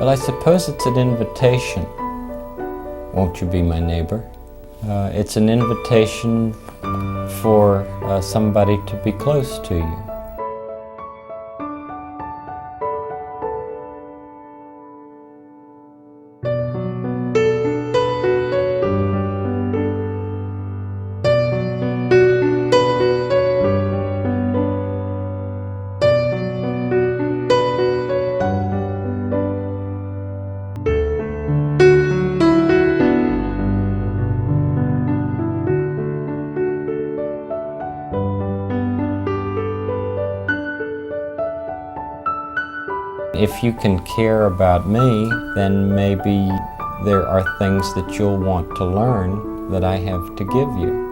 Well, I suppose it's an invitation. Won't you be my neighbor? It's an invitation for somebody to be close to you. If you can care about me, then maybe there are things that you'll want to learn that I have to give you.